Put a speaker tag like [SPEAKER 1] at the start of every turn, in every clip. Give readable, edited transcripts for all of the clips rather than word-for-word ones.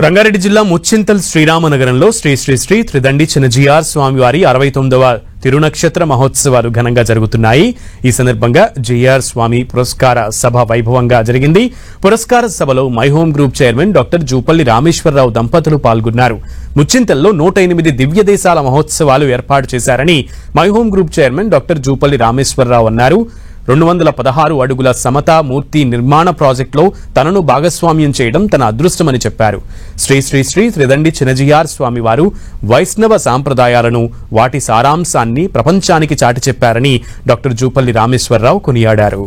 [SPEAKER 1] రంగారెడ్డి జిల్లా ముచ్చింతల్ శ్రీరామనగరంలో శ్రీ శ్రీ శ్రీ త్రిదండి చిన్నజీఆర్ స్వామివారి 69వ తిరునక్షత్ర మహోత్సవాలు ఘనంగా జరుగుతున్నాయి. ఈ సందర్భంగా జీఆర్ స్వామి పురస్కార సభ వైభవంగా జరిగింది. పురస్కార సభలో My Home Group chairman doctor Jupalli Rameshwar Rao దంపతులు పాల్గొన్నారు. ముచ్చింతల్లో 108 దివ్య దేశాల మహోత్సవాలు ఏర్పాటు చేశారని My Home Group chairman doctor Jupalli Rameshwar Rao అన్నారు. 216 అడుగుల సమతా మూర్తి నిర్మాణ ప్రాజెక్టులో తనను భాగస్వామ్యం చేయడం తన అదృష్టమని చెప్పారు. శ్రీ శ్రీ శ్రీ త్రిదండి చిన్నజీఆర్ స్వామివారు వైష్ణవ సాంప్రదాయాలను, వాటి సారాంశాన్ని ప్రపంచానికి చాటి చెప్పారని డాక్టర్ జూపల్లి రామేశ్వరరావు కొనియాడారు.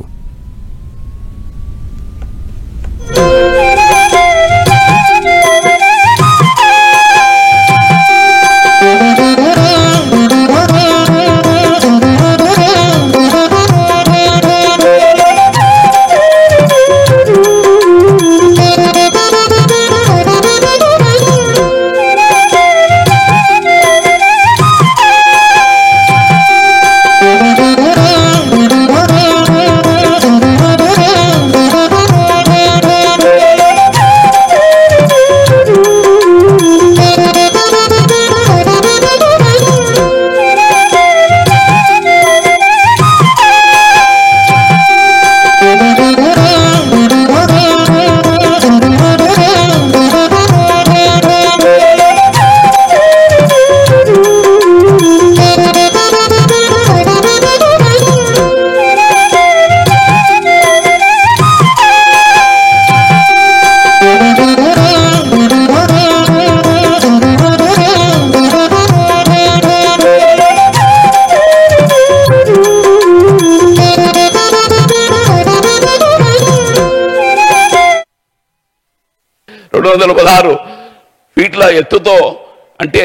[SPEAKER 2] ఫీట్ల ఎత్తుతో, అంటే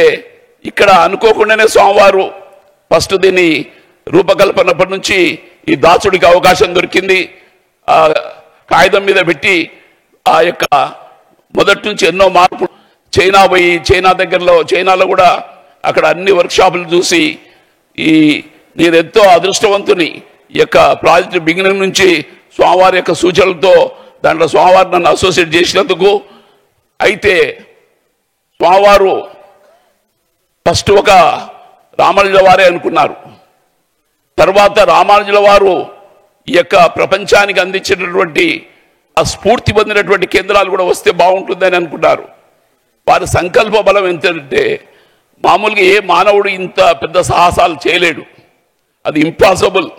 [SPEAKER 2] ఇక్కడ అనుకోకుండానే స్వామివారు ఫస్ట్ దీన్ని రూపకల్పనప్పటి నుంచి ఈ దాసుడికి అవకాశం దొరికింది. ఆ కాగితం మీద పెట్టి ఆ యొక్క మొదటి నుంచి ఎన్నో మార్పులు, చైనా పోయి చైనాలో కూడా అక్కడ అన్ని వర్క్షాపులు చూసి నేను ఎంతో అదృష్టవంతుని. ఈ యొక్క ప్రాజెక్టు బిగినింగ్ నుంచి స్వామివారి యొక్క సూచనలతో దాంట్లో స్వామివారు నన్ను అసోసియేట్ చేసినందుకు. అయితే స్వామివారు ఫస్ట్ ఒక రామానుజుల వారే అనుకున్నారు. తర్వాత రామానుజుల వారు ఈ యొక్క ప్రపంచానికి అందించేటటువంటి ఆ స్ఫూర్తి పొందినటువంటి కేంద్రాలు కూడా వస్తే బాగుంటుందని అనుకున్నారు. వారి సంకల్ప బలం ఎంతంటే మామూలుగా ఏ మానవుడు ఇంత పెద్ద సాహసాలు చేయలేడు, అది ఇంపాసిబుల్.